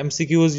MCQs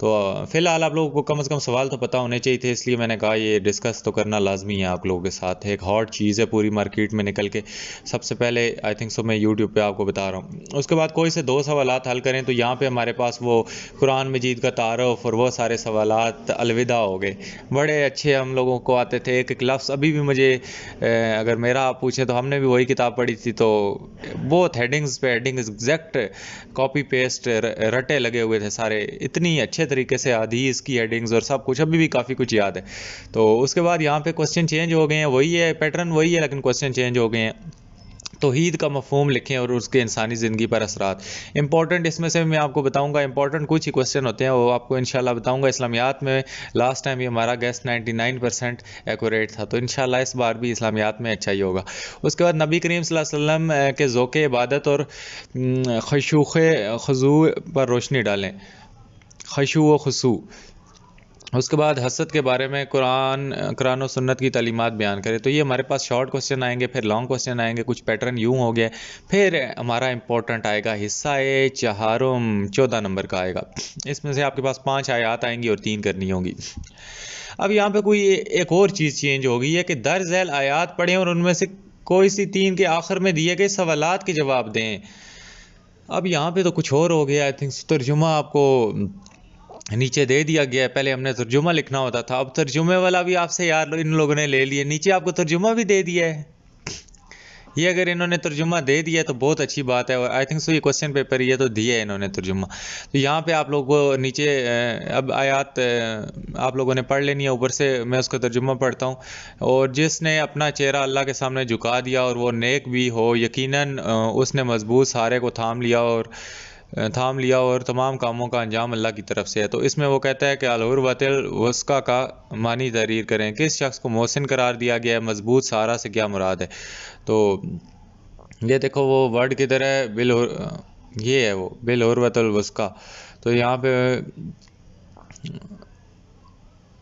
تو فی الحال آپ لوگوں کو کم از کم سوال تو پتہ ہونے چاہیے تھے، اس لیے میں نے کہا یہ ڈسکس تو کرنا لازمی ہے آپ لوگوں کے ساتھ. ایک ہاٹ چیز ہے پوری مارکیٹ میں نکل کے سب سے پہلے آئی تھنک سو میں یوٹیوب پہ آپ کو بتا رہا ہوں. اس کے بعد کوئی سے 2 سوالات حل کریں تو یہاں پہ ہمارے پاس وہ قرآن مجید کا تعارف اور وہ سارے سوالات الوداع ہو گئے. بڑے اچھے ہم لوگوں کو آتے تھے، ایک ایک لفظ ابھی بھی مجھے اگر میرا آپ پوچھیں تو ہم نے بھی وہی کتاب پڑھی تھی، تو بہت ہیڈنگز پہ ہیڈنگ ایگزیکٹ کاپی پیسٹ رٹے لگے ہوئے تھے سارے، اتنی اچھے طریقے سے حدیث کی ہیڈنگز اور سب کچھ ابھی بھی کافی کچھ یاد ہے. تو اس کے بعد یہاں پہ کوسچن چینج ہو گئے ہیں، وہی ہے پیٹرن وہی ہے لیکن کوسچن چینج ہو گئے ہیں. توحید کا مفہوم لکھیں اور اس کے انسانی زندگی پر اثرات. امپورٹنٹ اس میں سے میں آپ کو بتاؤں گا، امپورٹنٹ کچھ ہی کوسچن ہوتے ہیں وہ آپ کو انشاءاللہ بتاؤں گا. اسلامیات میں لاسٹ ٹائم یہ ہمارا گیسٹ 99% ایکوریٹ تھا، تو انشاءاللہ اس بار بھی اسلامیات میں اچھا ہی ہوگا. اس کے بعد نبی کریم صلی اللہ علیہ وسلم کے ذوق عبادت اور خضوع پر روشنی ڈالیں، خشوع و خضوع. اس کے بعد حسد کے بارے میں قرآن و سنت کی تعلیمات بیان کرے. تو یہ ہمارے پاس شارٹ کوسچن آئیں گے، پھر لانگ کوسچن آئیں گے، کچھ پیٹرن یوں ہو گیا. پھر ہمارا امپورٹنٹ آئے گا حصہ 14 نمبر کا آئے گا. اس میں سے آپ کے پاس 5 آیات آئیں گی اور 3 کرنی ہوں گی. اب یہاں پہ کوئی ایک اور چیز چینج ہو گئی ہے کہ درج ذیل آیات پڑھیں اور ان میں سے کوئی سی 3 کے آخر میں دیے گئے سوالات کے جواب دیں. اب یہاں پہ تو کچھ اور ہو گیا. آئی تھنک ترجمہ آپ کو نیچے دے دیا گیا ہے. پہلے ہم نے ترجمہ لکھنا ہوتا تھا، اب ترجمے والا بھی آپ سے یار ان لوگوں نے لے لیے، نیچے آپ کو ترجمہ بھی دے دیا ہے. یہ اگر انہوں نے ترجمہ دے دیا تو بہت اچھی بات ہے، اور آئی تھنک سو یہ کوسچن پیپر یہ تو دیا ہے انہوں نے ترجمہ. تو یہاں پہ آپ لوگوں کو نیچے اب آیات آپ لوگوں نے پڑھ لینی ہے، اوپر سے میں اس کا ترجمہ پڑھتا ہوں. اور جس نے اپنا چہرہ اللہ کے سامنے جھکا دیا اور وہ نیک بھی ہو، یقیناً اس نے مضبوط سہارے کو تھام لیا اور تمام کاموں کا انجام اللہ کی طرف سے ہے. تو اس میں وہ کہتا ہے کہ العروۃ الوثقیٰ کا معنی تحریر کریں. کس شخص کو محسن قرار دیا گیا ہے؟ مضبوط سہارا سے کیا مراد ہے؟ تو یہ دیکھو وہ ورڈ کدھر ہے، یہ ہے وہ بالعروۃ الوثقیٰ. تو یہاں پہ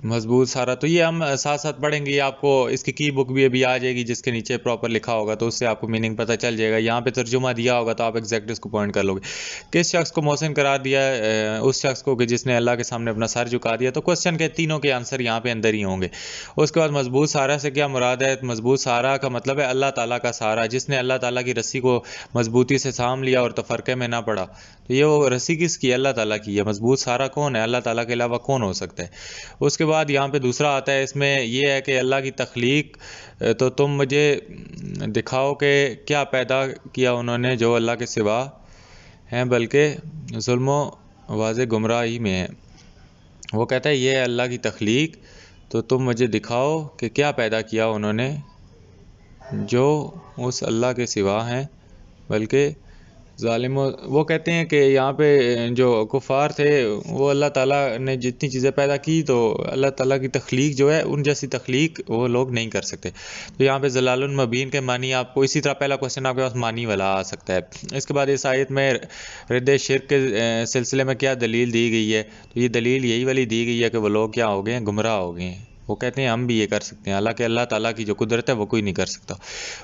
مضبوط سارا، تو یہ ہم ساتھ ساتھ پڑھیں گے. آپ کو اس کی بک بھی ابھی آ جائے گی جس کے نیچے پراپر لکھا ہوگا، تو اس سے آپ کو میننگ پتہ چل جائے گا. یہاں پہ ترجمہ دیا ہوگا تو آپ ایگزیکٹ اس کو پوائنٹ کر لو گے. کس شخص کو محسن قرار دیا ہے؟ اس شخص کو کہ جس نے اللہ کے سامنے اپنا سر جھکا دیا. تو کوسچن کے تینوں کے آنسر یہاں پہ اندر ہی ہوں گے. اس کے بعد مضبوط سہارا سے کیا مراد ہے؟ مضبوط سہارا کا مطلب ہے اللہ تعالیٰ کا سہارا، جس نے اللہ تعالیٰ کی رسی کو مضبوطی سے تھام لیا اور تفرقے میں نہ پڑا. تو یہ وہ رسی کس کی؟ اللہ تعالیٰ کی ہے. مضبوط سہارا کون ہے؟ اللہ تعالیٰ کے علاوہ کون ہو سکتا ہے؟ اس کے بعد یہاں پہ دوسرا آتا ہے، اس میں یہ ہے کہ اللہ کی تخلیق. تو تم مجھے دکھاؤ کہ کیا پیدا کیا انہوں نے جو اللہ کے سوا ہیں بلکہ ظلم و واضح گمراہی میں ہیں. وہ کہتا ہے یہ ہے اللہ کی تخلیق، تو تم مجھے دکھاؤ کہ کیا پیدا کیا انہوں نے جو اس اللہ کے سوا ہیں بلکہ ظالم. وہ کہتے ہیں کہ یہاں پہ جو کفار تھے وہ اللہ تعالیٰ نے جتنی چیزیں پیدا کی تو اللہ تعالیٰ کی تخلیق جو ہے ان جیسی تخلیق وہ لوگ نہیں کر سکتے. تو یہاں پہ ضلال المبین کے معنی آپ کو اسی طرح پہلا کوسچن آپ کے پاس معنی والا آ سکتا ہے. اس کے بعد اس آیت میں رد شرک کے سلسلے میں کیا دلیل دی گئی ہے؟ تو یہ دلیل یہی والی دی گئی ہے کہ وہ لوگ کیا ہو گئے ہیں؟ گمراہ ہو گئے ہیں. وہ کہتے ہیں ہم بھی یہ کر سکتے ہیں، حالانکہ اللہ تعالیٰ کی جو قدرت ہے وہ کوئی نہیں کر سکتا.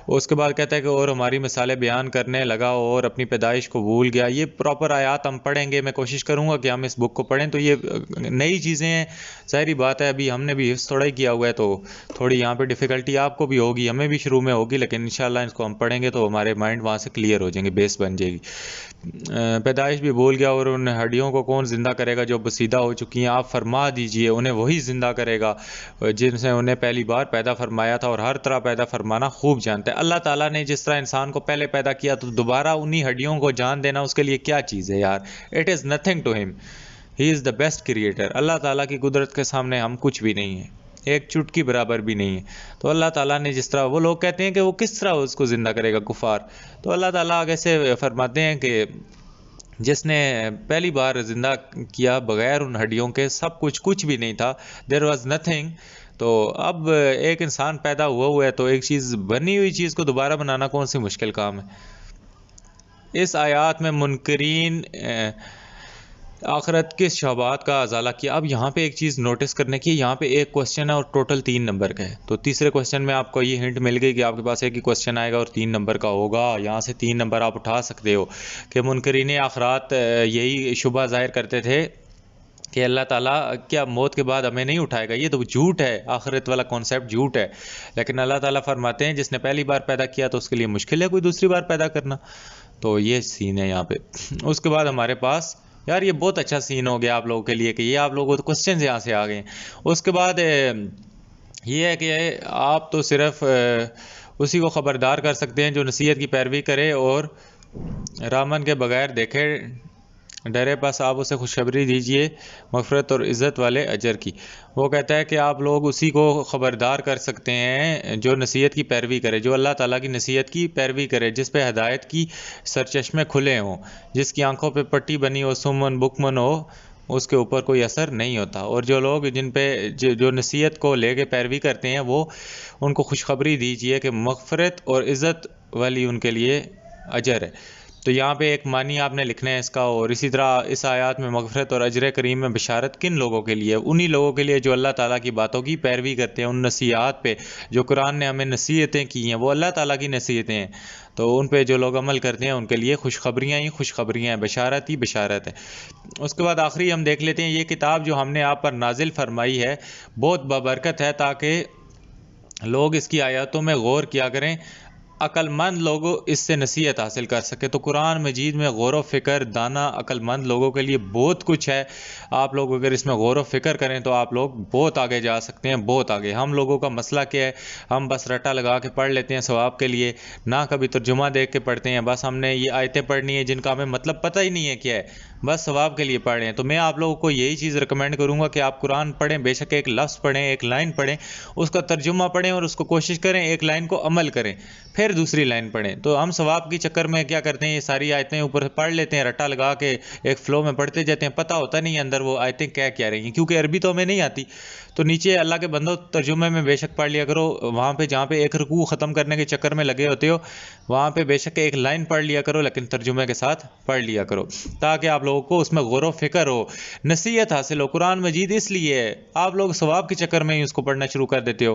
اس کے بعد کہتا ہے کہ اور ہماری مثالیں بیان کرنے لگا اور اپنی پیدائش کو بھول گیا. یہ پراپر آیات ہم پڑھیں گے، میں کوشش کروں گا کہ ہم اس بک کو پڑھیں. تو یہ نئی چیزیں ہیں، ظاہری بات ہے ابھی ہم نے بھی حفظ تھوڑا ہی کیا ہوا ہے، تو تھوڑی یہاں پہ ڈیفیکلٹی آپ کو بھی ہوگی، ہمیں بھی شروع میں ہوگی، لیکن انشاءاللہ اس کو ہم پڑھیں گے تو ہمارے مائنڈ وہاں سے کلیئر ہو جائیں گے، بیس بن جائے گی. پیدائش بھی بھول گیا اور ان ہڈیوں کو کون زندہ کرے گا جو بسیدہ ہو چکی ہیں؟ آپ فرما دیجئے انہیں وہی زندہ کرے گا جن سے انہیں پہلی بار پیدا فرمایا تھا، اور ہر طرح پیدا فرمانا خوب جانتا ہے. اللہ تعالیٰ نے جس طرح انسان کو پہلے پیدا کیا تو دوبارہ انہی ہڈیوں کو جان دینا اس کے لیے کیا چیز ہے یار؟ اٹ از نتھنگ ٹو ہم، ہی از دا بیسٹ کریٹر. اللہ تعالیٰ کی قدرت کے سامنے ہم کچھ بھی نہیں ہیں، ایک چٹکی برابر بھی نہیں ہے. تو اللہ تعالیٰ نے جس طرح، وہ لوگ کہتے ہیں کہ وہ کس طرح اس کو زندہ کرے گا کفار، تو اللہ تعالیٰ آگے سے فرماتے ہیں کہ جس نے پہلی بار زندہ کیا بغیر ان ہڈیوں کے، سب کچھ بھی نہیں تھا، دیر واز نتھنگ. تو اب ایک انسان پیدا ہوا ہے تو ایک چیز، بنی ہوئی چیز کو دوبارہ بنانا کون سی مشکل کام ہے. اس آیات میں منکرین آخرت کے شعبات کا ازالہ کیا. اب یہاں پہ ایک چیز نوٹس کرنے کی، یہاں پہ ایک کوسچن ہے اور ٹوٹل 3 نمبر کا ہے. تو تیسرے کوسچن میں آپ کو یہ ہنٹ مل گئی کہ آپ کے پاس ایک ہی کوسچن آئے گا اور 3 نمبر کا ہوگا. یہاں سے 3 نمبر آپ اٹھا سکتے ہو کہ منکرین آخرات یہی شبہ ظاہر کرتے تھے کہ اللہ تعالیٰ کیا موت کے بعد ہمیں نہیں اٹھائے گا؟ یہ تو جھوٹ ہے، آخرت والا کانسیپٹ جھوٹ ہے. لیکن اللہ تعالیٰ فرماتے ہیں جس نے پہلی بار پیدا کیا تو اس کے لیے مشکل ہے کوئی دوسری بار پیدا کرنا. تو یہ سین ہے یہاں پہ. اس کے بعد ہمارے پاس یار یہ بہت اچھا سین ہو گیا آپ لوگوں کے لیے کہ یہ آپ لوگوں کو کوسچنز یہاں سے آ گئے ہیں. اس کے بعد یہ ہے کہ آپ تو صرف اسی کو خبردار کر سکتے ہیں جو نصیحت کی پیروی کرے اور رامن کے بغیر دیکھے ڈرے، بس آپ اسے خوشخبری دیجئے مغفرت اور عزت والے اجر کی. وہ کہتا ہے کہ آپ لوگ اسی کو خبردار کر سکتے ہیں جو نصیحت کی پیروی کرے، جو اللہ تعالیٰ کی نصیحت کی پیروی کرے، جس پہ ہدایت کی سرچشمے کھلے ہوں، جس کی آنکھوں پہ پٹی بنی ہو، سمن بکمن ہو، اس کے اوپر کوئی اثر نہیں ہوتا. اور جو لوگ جن پہ جو نصیحت کو لے کے پیروی کرتے ہیں وہ ان کو خوشخبری دیجئے کہ مغفرت اور عزت والی ان کے لیے اجر ہے. تو یہاں پہ ایک معنی آپ نے لکھنا ہے اس کا. اور اسی طرح اس آیات میں مغفرت اور اجر کریم میں بشارت کن لوگوں کے لیے؟ انہی لوگوں کے لیے جو اللہ تعالیٰ کی باتوں کی پیروی کرتے ہیں، ان نصیحات پہ جو قرآن نے ہمیں نصیحتیں کی ہیں، وہ اللہ تعالیٰ کی نصیحتیں ہیں. تو ان پہ جو لوگ عمل کرتے ہیں ان کے لیے خوشخبریاں ہی خوشخبریاں ہیں، بشارت ہی بشارت ہے. اس کے بعد آخری ہم دیکھ لیتے ہیں، یہ کتاب جو ہم نے آپ پر نازل فرمائی ہے بہت بابرکت ہے تاکہ لوگ اس کی آیاتوں میں غور کیا کریں، عقل مند لوگ اس سے نصیحت حاصل کر سکے. تو قرآن مجید میں غور و فکر دانا عقل مند لوگوں کے لیے بہت کچھ ہے. آپ لوگ اگر اس میں غور و فکر کریں تو آپ لوگ بہت آگے جا سکتے ہیں، بہت آگے. ہم لوگوں کا مسئلہ کیا ہے؟ ہم بس رٹا لگا کے پڑھ لیتے ہیں ثواب کے لیے، نہ کبھی ترجمہ دیکھ کے پڑھتے ہیں. بس ہم نے یہ آیتیں پڑھنی ہے جن کا ہمیں مطلب پتہ ہی نہیں ہے کیا ہے، بس ثواب کے لیے پڑھ رہے ہیں. تو میں آپ لوگوں کو یہی چیز ریکمینڈ کروں گا کہ آپ قرآن پڑھیں، بے شک ایک لفظ پڑھیں، ایک لائن پڑھیں، اس کا ترجمہ پڑھیں اور اس کو کوشش کریں ایک لائن کو عمل کریں، پھر دوسری لائن پڑھیں. تو ہم ثواب کے چکر میں کیا کرتے ہیں، یہ ساری آیتیں اوپر پڑھ لیتے ہیں رٹا لگا کے، ایک فلو میں پڑھتے جاتے ہیں، پتہ ہوتا نہیں اندر وہ آیتیں کیا رہی ہیں، کیونکہ عربی تو ہمیں نہیں آتی. تو نیچے اللہ کے بندوں ترجمے میں بے شک پڑھ لیا کرو. وہاں پہ جہاں پہ ایک رکوع ختم کرنے کے چکر میں لگے ہوتے ہو وہاں پہ بے شک ایک لائن پڑھ لیا کرو، لیکن ترجمے کے ساتھ پڑھ لیا کرو تاکہ آپ لوگوں کو اس میں غور و فکر ہو، نصیحت حاصل ہو. قرآن مجید اس لیے ہے، آپ لوگ ثواب کے چکر میں ہی اس کو پڑھنا شروع کر دیتے ہو.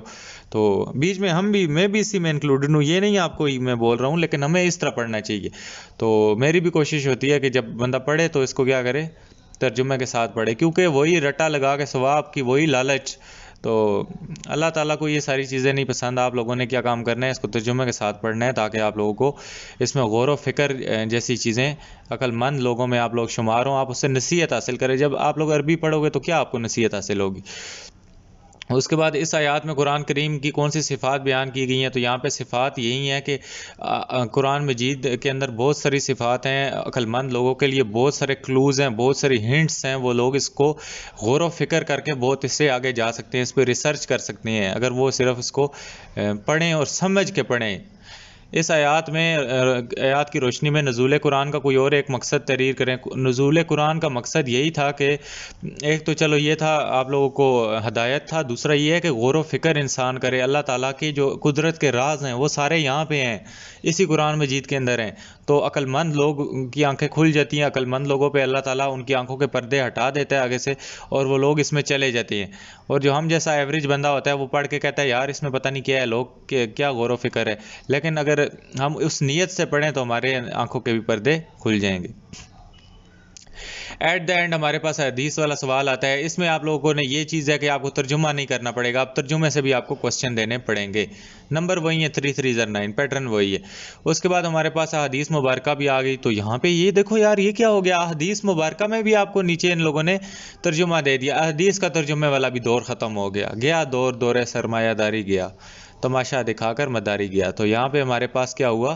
تو بیچ میں میں بھی اسی میں انکلوڈڈ ہوں، یہ نہیں آپ کو میں بول رہا ہوں، لیکن ہمیں اس طرح پڑھنا چاہیے. تو میری بھی کوشش ہوتی ہے کہ جب بندہ پڑھے تو اس کو کیا کرے، ترجمے کے ساتھ پڑھے، کیونکہ وہی رٹا لگا کے ثواب کی وہی لالچ. تو اللہ تعالیٰ کو یہ ساری چیزیں نہیں پسند. آپ لوگوں نے کیا کام کرنا ہے، اس کو ترجمے کے ساتھ پڑھنا ہے تاکہ آپ لوگوں کو اس میں غور و فکر جیسی چیزیں، عقل مند لوگوں میں آپ لوگ شمار ہوں، آپ اس سے نصیحت حاصل کریں. جب آپ لوگ عربی پڑھو گے تو کیا آپ کو نصیحت حاصل ہوگی. اس کے بعد اس آیات میں قرآن کریم کی کون سی صفات بیان کی گئی ہیں؟ تو یہاں پہ صفات یہی ہیں کہ قرآن مجید کے اندر بہت ساری صفات ہیں، عقل مند لوگوں کے لیے بہت سارے کلوز ہیں، بہت ساری ہنٹس ہیں. وہ لوگ اس کو غور و فکر کر کے بہت اس سے آگے جا سکتے ہیں، اس پہ ریسرچ کر سکتے ہیں اگر وہ صرف اس کو پڑھیں اور سمجھ کے پڑھیں. اس آیات کی روشنی میں نزول قرآن کا کوئی اور ایک مقصد تحریر کریں. نزول قرآن کا مقصد یہی تھا کہ ایک تو چلو یہ تھا آپ لوگوں کو ہدایت تھا، دوسرا یہ ہے کہ غور و فکر انسان کرے. اللہ تعالیٰ کی جو قدرت کے راز ہیں وہ سارے یہاں پہ ہیں، اسی قرآن مجید کے اندر ہیں. تو عقل مند لوگ کی آنکھیں کھل جاتی ہیں، عقل مند لوگوں پہ اللہ تعالیٰ ان کی آنکھوں کے پردے ہٹا دیتا ہے آگے سے، اور وہ لوگ اس میں چلے جاتے ہیں. اور جو ہم جیسا ایوریج بندہ ہوتا ہے وہ پڑھ کے کہتا ہے یار اس میں پتہ نہیں کیا ہے، لوگ کیا غور و فکر ہے. لیکن اگر ہم اس نیت سے پڑھیں تو ہمارے آنکھوں کے بھی پردے کھل جائیں گے. ایٹ دا اینڈ ہمارے پاس حدیث والا سوال آتا ہے. اس میں آپ لوگوں نے یہ چیز ہے کہ آپ کو ترجمہ نہیں کرنا پڑے گا، اب ترجمے سے بھی آپ کو کوسچن دینے پڑیں گے. نمبر وہی ہے 3309، پیٹرن وہی ہے. اس کے بعد ہمارے پاس حدیث مبارکہ بھی آ گئی. تو یہاں پہ یہ دیکھو یار یہ کیا ہو گیا، حدیث مبارکہ میں بھی آپ کو نیچے ان لوگوں نے ترجمہ دے دیا. حدیث کا ترجمے والا بھی دور ختم ہو گیا دور سرمایہ داری گیا، تماشا دکھا کر مداری گیا. تو یہاں پہ ہمارے پاس کیا ہوا،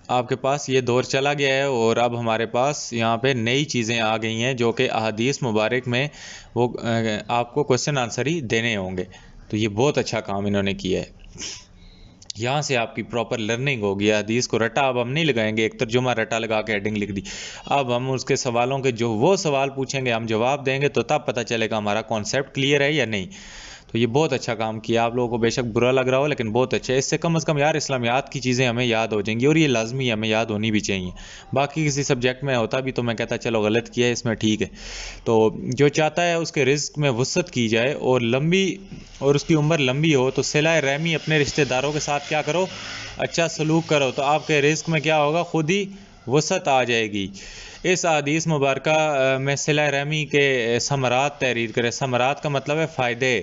آپ کے پاس یہ دور چلا گیا ہے اور اب ہمارے پاس یہاں پہ نئی چیزیں آ گئی ہیں جو کہ احادیث مبارک میں وہ آپ کو کوسچن آنسر ہی دینے ہوں گے. تو یہ بہت اچھا کام انہوں نے کیا ہے. یہاں سے آپ کی پراپر لرننگ ہوگی. حدیث کو رٹا اب ہم نہیں لگائیں گے، ایک ترجمہ رٹا لگا کے ہیڈنگ لکھ دی. اب ہم اس کے سوالوں کے جو وہ سوال پوچھیں گے ہم جواب دیں گے، تو تب پتہ چلے گا ہمارا کانسیپٹ کلیئر ہے یا نہیں. تو یہ بہت اچھا کام کیا. آپ لوگوں کو بے شک برا لگ رہا ہو لیکن بہت اچھا ہے. اس سے کم از کم یار اسلامیات کی چیزیں ہمیں یاد ہو جائیں گی، اور یہ لازمی ہمیں یاد ہونی بھی چاہیے. باقی کسی سبجیکٹ میں ہوتا بھی تو میں کہتا چلو غلط کیا ہے، اس میں ٹھیک ہے. تو جو چاہتا ہے اس کے رزق میں وسعت کی جائے اور اس کی عمر لمبی ہو، تو صلہ رحمی اپنے رشتہ داروں کے ساتھ کیا کرو، اچھا سلوک کرو، تو آپ کے رزق میں کیا ہوگا، خود ہی وسعت آ جائے گی. اس حدیث مبارکہ میں صلہ رحمی کے ثمرات تحریر کریں. ثمرات کا مطلب ہے فائدے.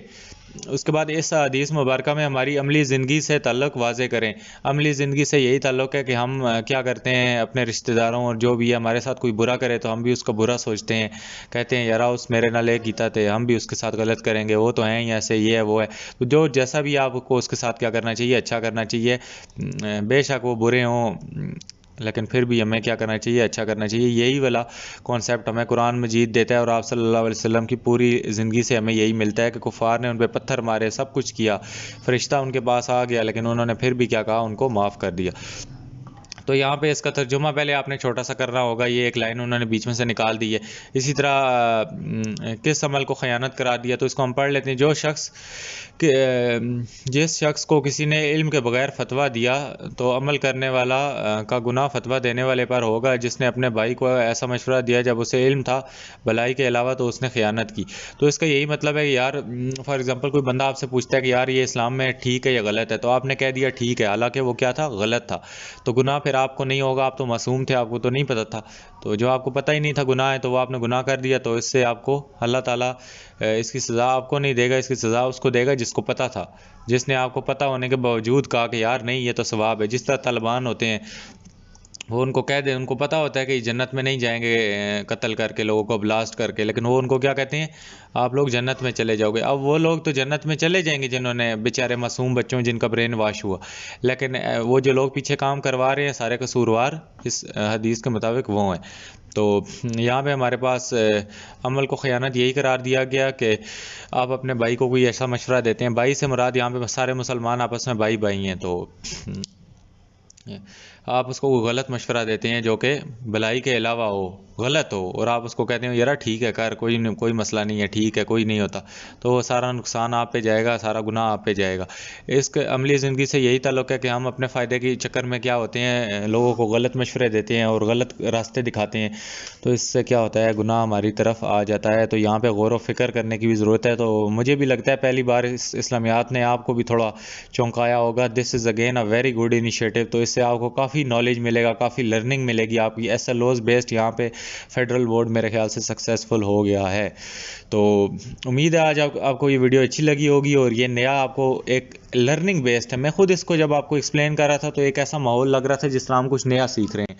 اس کے بعد اس حدیث مبارکہ میں ہماری عملی زندگی سے تعلق واضح کریں. عملی زندگی سے یہی تعلق ہے کہ ہم کیا کرتے ہیں اپنے رشتہ داروں اور جو بھی ہمارے ساتھ کوئی برا کرے تو ہم بھی اس کو برا سوچتے ہیں, کہتے ہیں یار اس میرے نال ایک کیتا تھے, ہم بھی اس کے ساتھ غلط کریں گے, وہ تو ہیں ہی ایسے, یہ ہے وہ ہے. تو جو جیسا بھی آپ کو اس کے ساتھ کیا کرنا چاہیے, اچھا کرنا چاہیے. بے شک وہ برے ہوں لیکن پھر بھی ہمیں کیا کرنا چاہیے, اچھا کرنا چاہیے. یہی والا کانسیپٹ ہمیں قرآن مجید دیتا ہے اور آپ صلی اللہ علیہ وسلم کی پوری زندگی سے ہمیں یہی ملتا ہے کہ کفار نے ان پہ پتھر مارے, سب کچھ کیا, فرشتہ ان کے پاس آ گیا لیکن انہوں نے پھر بھی کیا کہا, ان کو معاف کر دیا. تو یہاں پہ اس کا ترجمہ پہلے آپ نے چھوٹا سا کرنا ہوگا, یہ ایک لائن انہوں نے بیچ میں سے نکال دی ہے. اسی طرح کس عمل کو خیانت قرار دیا, تو اس کو ہم پڑھ لیتے ہیں. جس شخص کو کسی نے علم کے بغیر فتویٰ دیا تو عمل کرنے والا کا گناہ فتویٰ دینے والے پر ہوگا. جس نے اپنے بھائی کو ایسا مشورہ دیا جب اسے علم تھا بھلائی کے علاوہ تو اس نے خیانت کی. تو اس کا یہی مطلب ہے کہ یار فار ایگزامپل کوئی بندہ آپ سے پوچھتا ہے کہ یار یہ اسلام میں ٹھیک ہے یا غلط ہے, تو آپ نے کہہ دیا ٹھیک ہے, حالانکہ وہ کیا تھا, غلط تھا. تو گناہ پھر آپ کو نہیں ہوگا, آپ تو معصوم تھے, آپ کو تو نہیں پتہ تھا. تو جو آپ کو پتہ ہی نہیں تھا گناہ ہے تو وہ آپ نے گناہ کر دیا, تو اس سے آپ کو اللہ تعالیٰ اس کی سزا آپ کو نہیں دے گا, اس کی سزا اس کو دے گا جس کو پتہ تھا, جس نے آپ کو پتہ ہونے کے باوجود کہا کہ یار نہیں یہ تو ثواب ہے. جس طرح طالبان ہوتے ہیں وہ ان کو کہہ دیں, ان کو پتہ ہوتا ہے کہ جنت میں نہیں جائیں گے قتل کر کے, لوگوں کو بلاسٹ کر کے, لیکن وہ ان کو کیا کہتے ہیں, آپ لوگ جنت میں چلے جاؤ گے. اب وہ لوگ تو جنت میں چلے جائیں گے جنہوں نے بیچارے معصوم بچوں جن کا برین واش ہوا, لیکن وہ جو لوگ پیچھے کام کروا رہے ہیں سارے قصوروار اس حدیث کے مطابق وہ ہیں. تو یہاں پہ ہمارے پاس عمل کو خیانت یہی قرار دیا گیا کہ آپ اپنے بھائی کو کوئی ایسا مشورہ دیتے ہیں, بھائی سے مراد یہاں پہ سارے مسلمان آپس میں بھائی بھائی ہیں, تو آپ اس کو غلط مشورہ دیتے ہیں جو کہ بھلائی کے علاوہ ہو, غلط ہو, اور آپ اس کو کہتے ہیں یار ٹھیک ہے کر, کوئی مسئلہ نہیں ہے, ٹھیک ہے کوئی نہیں ہوتا, تو وہ سارا نقصان آپ پہ جائے گا, سارا گناہ آپ پہ جائے گا. اس کے عملی زندگی سے یہی تعلق ہے کہ ہم اپنے فائدے کے چکر میں کیا ہوتے ہیں, لوگوں کو غلط مشورے دیتے ہیں اور غلط راستے دکھاتے ہیں, تو اس سے کیا ہوتا ہے, گناہ ہماری طرف آ جاتا ہے. تو یہاں پہ غور و فکر کرنے کی بھی ضرورت ہے. تو مجھے بھی لگتا ہے پہلی بار اس اسلامیات نے آپ کو بھی تھوڑا چونکایا ہوگا. This is again a very good initiative. تو اس سے آپ کو کافی نالج ملے گا, کافی لرننگ ملے گی آپ کی. ایس ایل اوز بیسڈ یہاں پہ فیڈرل بورڈ میرے خیال سے سکسیزفل ہو گیا ہے. تو امید ہے آج آپ کو یہ ویڈیو اچھی لگی ہوگی, اور یہ نیا آپ کو ایک لرننگ بیسڈ ہے. میں خود اس کو جب آپ کو ایکسپلین کر رہا تھا تو ایک ایسا ماحول لگ رہا تھا جس طرح ہم کچھ نیا سیکھ رہے ہیں.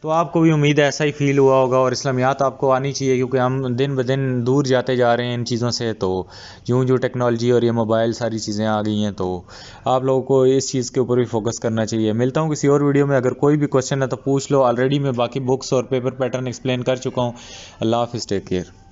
تو آپ کو بھی امید ہے ایسا ہی فیل ہوا ہوگا, اور اسلامیات آپ کو آنی چاہیے کیونکہ ہم دن بدن دور جاتے جا رہے ہیں ان چیزوں سے. تو جو ٹیکنالوجی اور یہ موبائل ساری چیزیں آ گئی ہیں, تو آپ لوگوں کو اس چیز کے اوپر بھی فوکس کرنا چاہیے. ملتا ہوں کسی اور ویڈیو میں. اگر کوئی بھی کوشچن ہے تو پوچھ لو, آلریڈی میں باقی بکس اور پیپر پیٹرن ایکسپلین کر چکا ہوں. اللہ حافظ, ٹیک کیئر.